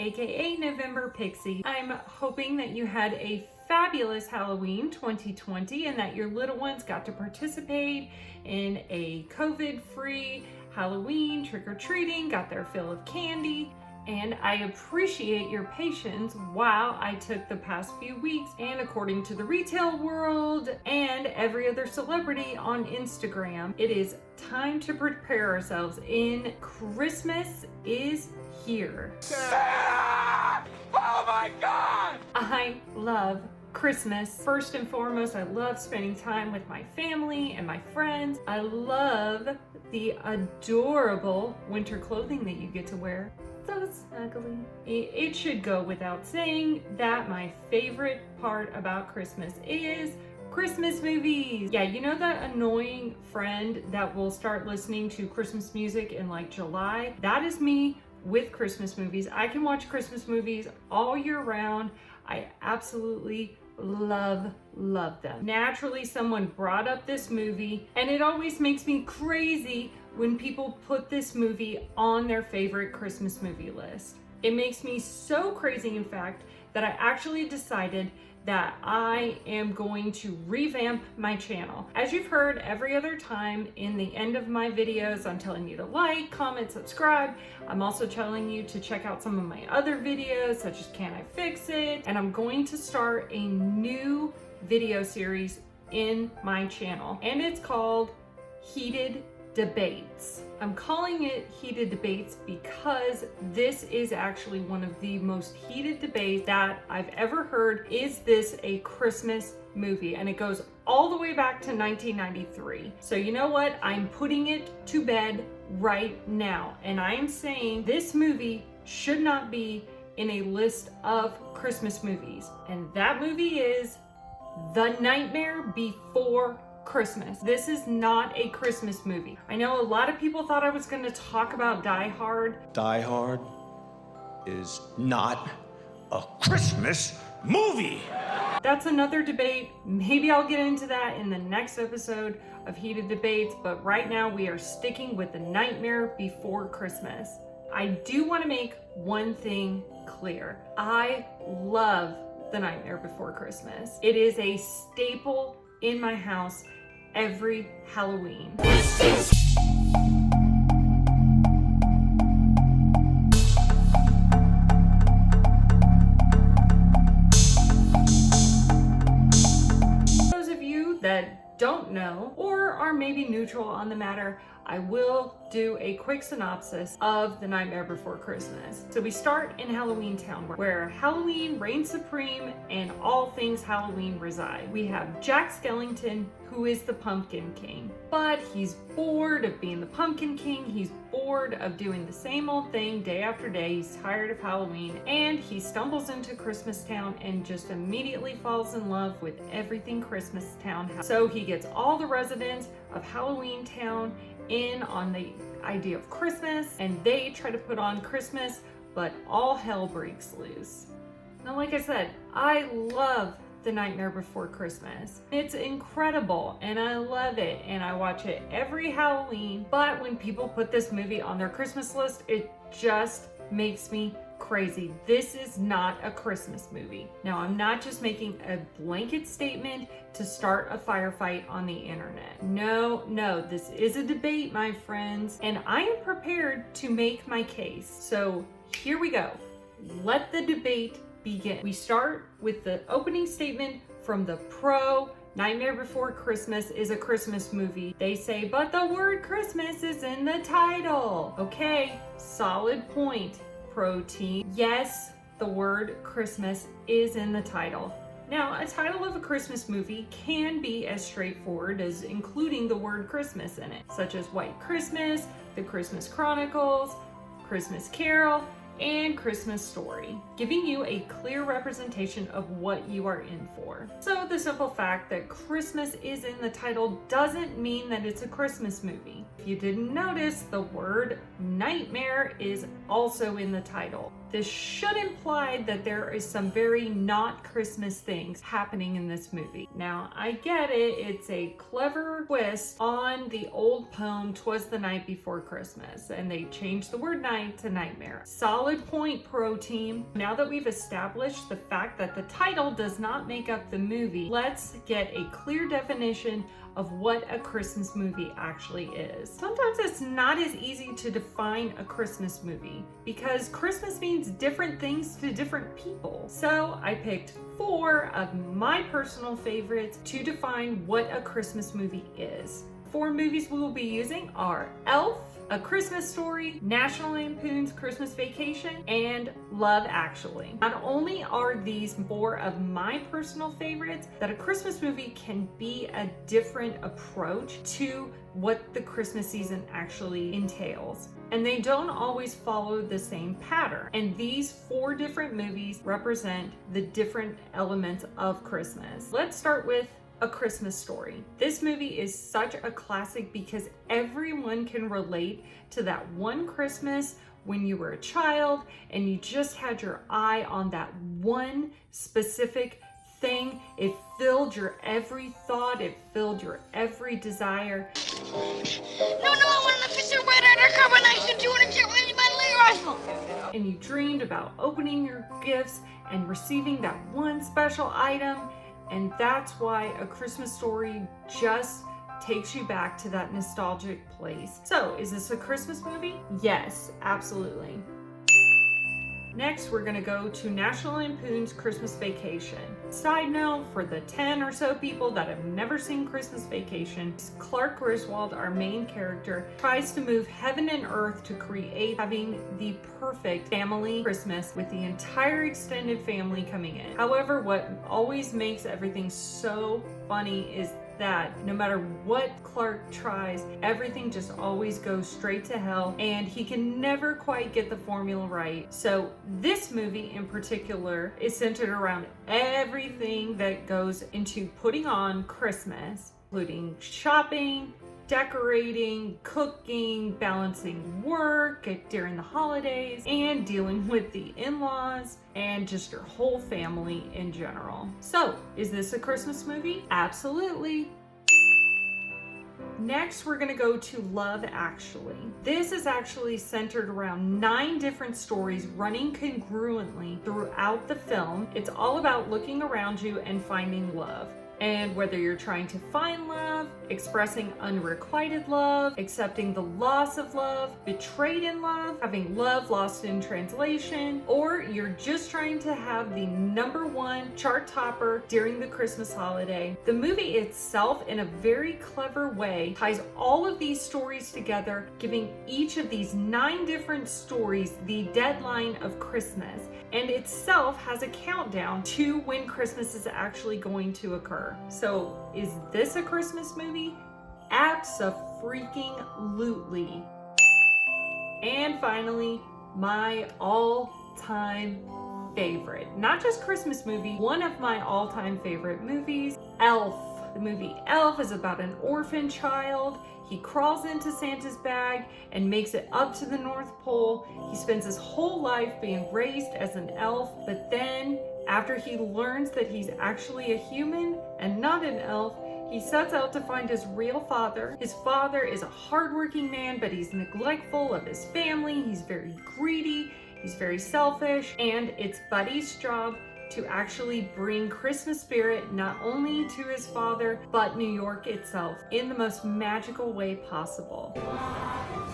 aka November Pixie. I'm hoping that you had a fabulous Halloween 2020 and that your little ones got to participate in a COVID-free Halloween trick-or-treating, got their fill of candy. And I appreciate your patience while I took the past few weeks, and according to the retail world and every other celebrity on Instagram, it is time to prepare ourselves in Christmas is here. Ah! Oh my God! I love Christmas. First and foremost, I love spending time with my family and my friends. I love the adorable winter clothing that you get to wear. So snuggly. It should go without saying that my favorite part about Christmas is Christmas movies. Yeah, you know that annoying friend that will start listening to Christmas music in like July? That is me with Christmas movies. I can watch Christmas movies all year round. I absolutely love them. Naturally, someone brought up this movie, and it always makes me crazy when people put this movie on their favorite Christmas movie list. It makes me so crazy, in fact, that I actually decided that I am going to revamp my channel. As you've heard every other time in the end of my videos, I'm telling you to like, comment, subscribe. I'm also telling you to check out some of my other videos, such as Can I Fix It? And I'm going to start a new video series in my channel, and it's called Heated Debates. I'm calling it Heated Debates because this is actually one of the most heated debates that I've ever heard. Is this a Christmas movie? And it goes all the way back to 1993. So you know what? I'm putting it to bed right now. And I am saying this movie should not be in a list of Christmas movies. And that movie is The Nightmare Before Christmas. This is not a Christmas movie. I know a lot of people thought I was going to talk about Die Hard. Die Hard is not a Christmas movie. That's another debate. Maybe I'll get into that in the next episode of Heated Debates, but right now we are sticking with The Nightmare Before Christmas. I do want to make one thing clear. I love The Nightmare Before Christmas. It is a staple in my house every Halloween. Those of you that don't know or are maybe neutral on the matter, I will do a quick synopsis of The Nightmare Before Christmas. So we start in Halloween Town, where Halloween reigns supreme and all things Halloween reside. We have Jack Skellington, who is the Pumpkin King, but he's bored of being the Pumpkin King. He's bored of doing the same old thing day after day. He's tired of Halloween, and he stumbles into Christmas Town and just immediately falls in love with everything Christmas Town has. So he gets all the residents of Halloween Town in on the idea of Christmas, and they try to put on Christmas, but all hell breaks loose. Now, like I said, I love The Nightmare Before Christmas. It's incredible and I love it, and I watch it every Halloween, but when people put this movie on their Christmas list, it just makes me crazy. This is not a Christmas movie. Now, I'm not just making a blanket statement to start a firefight on the internet. No, this is a debate, my friends, and I am prepared to make my case. So here we go. Let the debate begin. We start with the opening statement from the pro Nightmare Before Christmas is a Christmas movie. They say, but the word Christmas is in the title. Okay, solid point, pro team. Yes, the word Christmas is in the title. Now, a title of a Christmas movie can be as straightforward as including the word Christmas in it, such as White Christmas, The Christmas Chronicles, Christmas Carol, and Christmas Story, giving you a clear representation of what you are in for. So the simple fact that Christmas is in the title doesn't mean that it's a Christmas movie. If you didn't notice, the word nightmare is also in the title. this should imply that there is some very not Christmas things happening in this movie. Now, I get it, it's a clever twist on the old poem, "'Twas the Night Before Christmas," and they changed the word night to nightmare. Solid point, pro team. Now that we've established the fact that the title does not make up the movie, let's get a clear definition of what a Christmas movie actually is. Sometimes it's not as easy to define a Christmas movie because Christmas means different things to different people. So I picked 4 of my personal favorites to define what a Christmas movie is. 4 movies we will be using are Elf, A Christmas Story, National Lampoon's Christmas Vacation, and Love Actually. Not only are these 4 of my personal favorites, that a Christmas movie can be a different approach to what the Christmas season actually entails. And they don't always follow the same pattern. And these 4 different movies represent the different elements of Christmas. Let's start with A Christmas Story. This movie is such a classic because everyone can relate to that one Christmas when you were a child and you just had your eye on that one specific thing. It filled your every thought, it filled your every desire. No, I want an official red undercover nice to do it and my leg rifle. And you dreamed about opening your gifts and receiving that one special item. And that's why A Christmas Story just takes you back to that nostalgic place. So, is this a Christmas movie? Yes, absolutely. Next, we're gonna go to National Lampoon's Christmas Vacation. Side note, for the 10 or so people that have never seen Christmas Vacation, Clark Griswold, our main character, tries to move heaven and earth to create having the perfect family Christmas with the entire extended family coming in. However, what always makes everything so funny is that no matter what Clark tries, everything just always goes straight to hell and he can never quite get the formula right. So this movie in particular is centered around everything that goes into putting on Christmas, including shopping, decorating, cooking, balancing work during the holidays, and dealing with the in-laws and just your whole family in general. So, is this a Christmas movie? Absolutely. Next, we're gonna go to Love Actually. This is actually centered around 9 different stories running congruently throughout the film. It's all about looking around you and finding love. And whether you're trying to find love, expressing unrequited love, accepting the loss of love, betrayed in love, having love lost in translation, or you're just trying to have the #1 chart topper during the Christmas holiday, the movie itself, in a very clever way, ties all of these stories together, giving each of these 9 different stories the deadline of Christmas, and itself has a countdown to when Christmas is actually going to occur. So, is this a Christmas movie? Abso-freaking-lutely. And finally, my all-time favorite, not just Christmas movie, one of my all-time favorite movies, Elf. The movie Elf is about an orphan child. He crawls into Santa's bag and makes it up to the North Pole. He spends his whole life being raised as an elf, but then after he learns that he's actually a human and not an elf, he sets out to find his real father. His father is a hardworking man, but he's neglectful of his family. He's very greedy, he's very selfish, and it's Buddy's job to actually bring Christmas spirit not only to his father, but New York itself in the most magical way possible.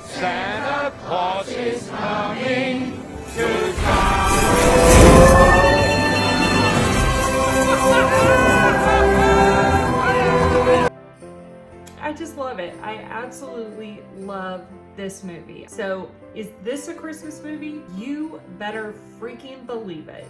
Santa Claus is coming to town. I just love it. I absolutely love this movie. So, is this a Christmas movie? You better freaking believe it.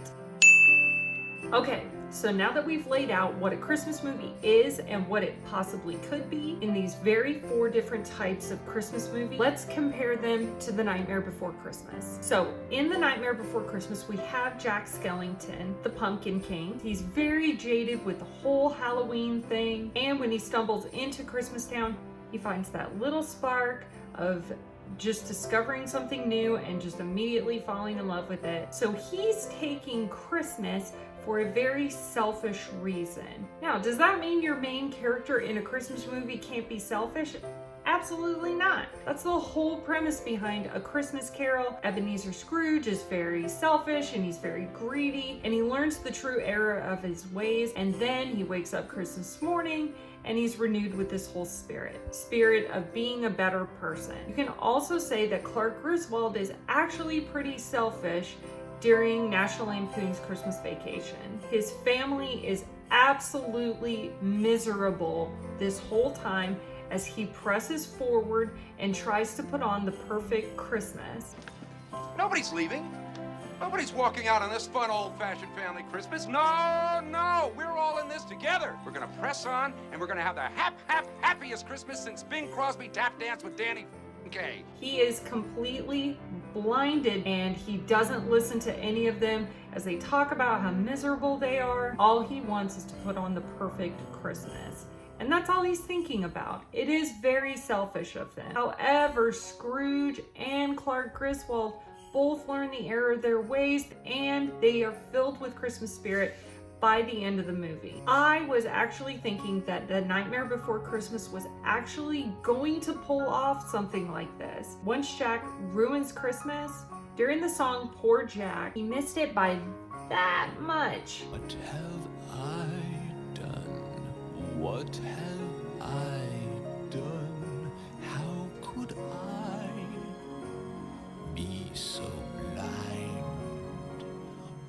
Okay, so now that we've laid out what a Christmas movie is and what it possibly could be in these very 4 different types of Christmas movie, let's compare them to The Nightmare Before Christmas. So, in The Nightmare Before Christmas, we have Jack Skellington, the Pumpkin King. He's very jaded with the whole Halloween thing, and when he stumbles into Christmas Town, he finds that little spark of just discovering something new and just immediately falling in love with it. So he's taking Christmas for a very selfish reason. Now, does that mean your main character in a Christmas movie can't be selfish? Absolutely not. That's the whole premise behind A Christmas Carol. Ebenezer Scrooge is very selfish and he's very greedy, and he learns the true error of his ways, and then he wakes up Christmas morning and he's renewed with this whole spirit of being a better person. You can also say that Clark Griswold is actually pretty selfish during National Lampoon's Christmas Vacation. His family is absolutely miserable this whole time as he presses forward and tries to put on the perfect Christmas. Nobody's leaving. Nobody's walking out on this fun old-fashioned family Christmas. No, we're all in this together. We're gonna press on, and we're gonna have the happiest Christmas since Bing Crosby tap danced with Danny Kaye. He is completely blinded and he doesn't listen to any of them as they talk about how miserable they are. All he wants is to put on the perfect Christmas. And that's all he's thinking about. It is very selfish of them. However, Scrooge and Clark Griswold both learn the error of their ways, and they are filled with Christmas spirit by the end of the movie. I was actually thinking that The Nightmare Before Christmas was actually going to pull off something like this. Once Jack ruins Christmas, during the song Poor Jack, he missed it by that much. What have I done? What have I done? How could I be so blind?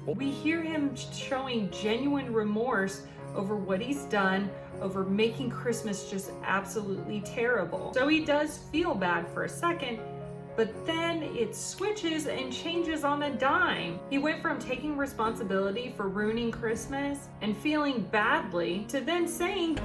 We hear him showing genuine remorse over what he's done, over making Christmas just absolutely terrible. So he does feel bad for a second, but then it switches and changes on a dime. He went from taking responsibility for ruining Christmas and feeling badly to then saying,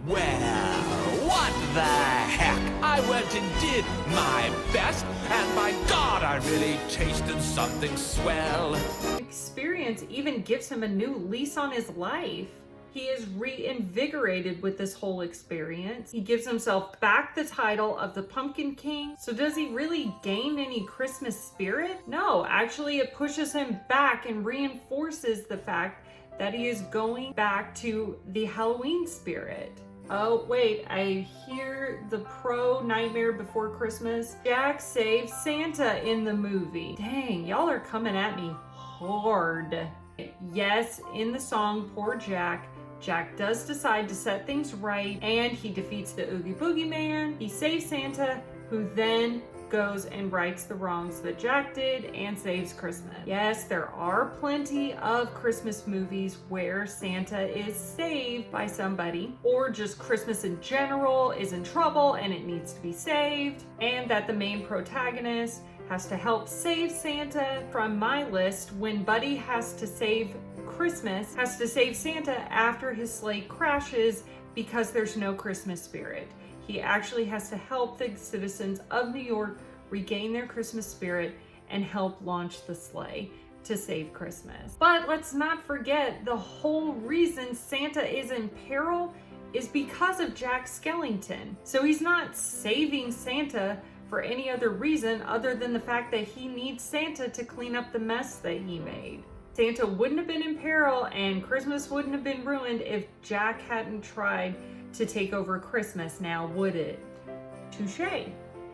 Well, what the heck? I went and did my best, and by God, I really tasted something swell. Experience even gives him a new lease on his life. He is reinvigorated with this whole experience. He gives himself back the title of the Pumpkin King. So does he really gain any Christmas spirit? No, actually it pushes him back and reinforces the fact that he is going back to the Halloween spirit. Oh, wait, I hear the pro Nightmare Before Christmas. Jack saves Santa in the movie. Dang, y'all are coming at me hard. Yes, in the song Poor Jack, Jack does decide to set things right and he defeats the Oogie Boogie Man. He saves Santa, who then goes and rights the wrongs that Jack did and saves Christmas. Yes, there are plenty of Christmas movies where Santa is saved by somebody, or just Christmas in general is in trouble and it needs to be saved, and that the main protagonist has to help save Santa. From my list, when Buddy has to save Santa after his sleigh crashes because there's no Christmas spirit. He actually has to help the citizens of New York regain their Christmas spirit and help launch the sleigh to save Christmas. But let's not forget, the whole reason Santa is in peril is because of Jack Skellington. So he's not saving Santa for any other reason other than the fact that he needs Santa to clean up the mess that he made. Santa wouldn't have been in peril and Christmas wouldn't have been ruined if Jack hadn't tried to take over Christmas, now would it? Touché.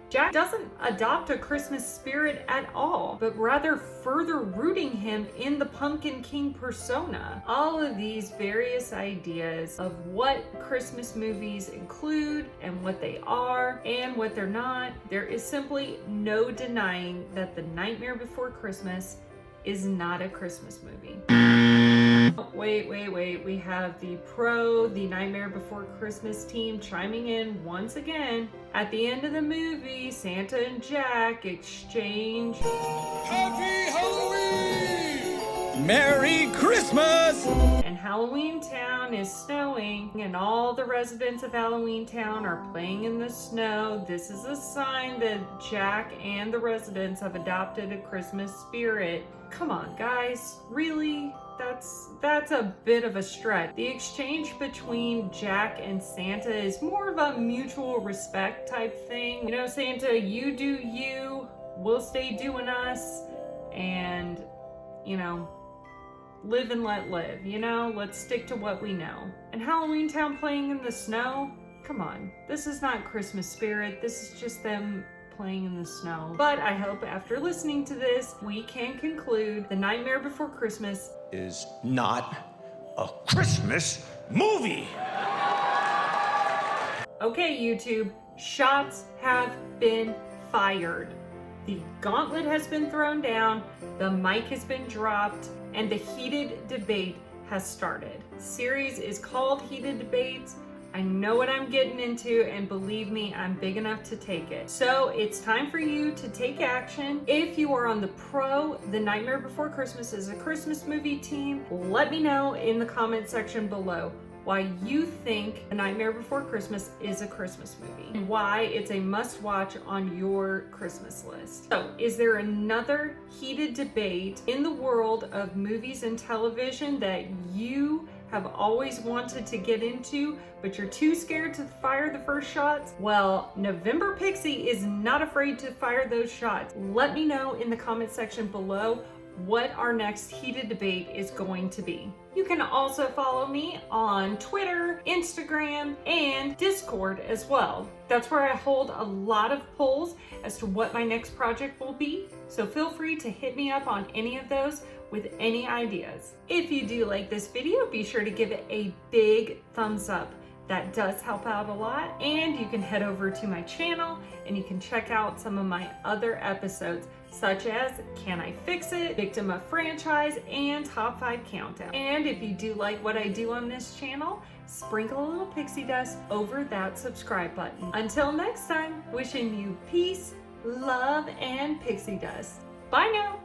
Jack doesn't adopt a Christmas spirit at all, but rather further rooting him in the Pumpkin King persona. All of these various ideas of what Christmas movies include and what they are and what they're not, there is simply no denying that The Nightmare Before Christmas is not a Christmas movie. Wait. We have the Nightmare Before Christmas team chiming in once again. At the end of the movie, Santa and Jack exchange Happy Halloween! Merry Christmas! and Halloween Town is snowing and all the residents of Halloween Town are playing in the snow. This is a sign that Jack and the residents have adopted a Christmas spirit. Come on, guys. Really? that's a bit of a stretch. The exchange between Jack and Santa is more of a mutual respect type thing. You know, Santa, you do you, we'll stay doing us, and, you know, live and let live, you know? Let's stick to what we know. And Halloween Town playing in the snow? Come on, this is not Christmas spirit. This is just them playing in the snow. But I hope after listening to this, we can conclude The Nightmare Before Christmas Is not a Christmas movie. Okay, YouTube, shots have been fired. The gauntlet has been thrown down, the mic has been dropped, and the heated debate has started. Series is called Heated Debates. I know what I'm getting into, and believe me, I'm big enough to take it. So it's time for you to take action. If you are on the The Nightmare Before Christmas is a Christmas movie team, let me know in the comment section below why you think The Nightmare Before Christmas is a Christmas movie and why it's a must watch on your Christmas list. So, is there another heated debate in the world of movies and television that you have always wanted to get into, but you're too scared to fire the first shots? Well, November Pixie is not afraid to fire those shots. Let me know in the comment section below what our next heated debate is going to be. You can also follow me on Twitter, Instagram, and Discord as well. That's where I hold a lot of polls as to what my next project will be, so feel free to hit me up on any of those with any ideas. If you do like this video, be sure to give it a big thumbs up. That does help out a lot. And you can head over to my channel and you can check out some of my other episodes, such as Can I Fix It, Victim of Franchise, and Top 5 Countdown. And if you do like what I do on this channel, sprinkle a little pixie dust over that subscribe button. Until next time, wishing you peace, love, and pixie dust. Bye now.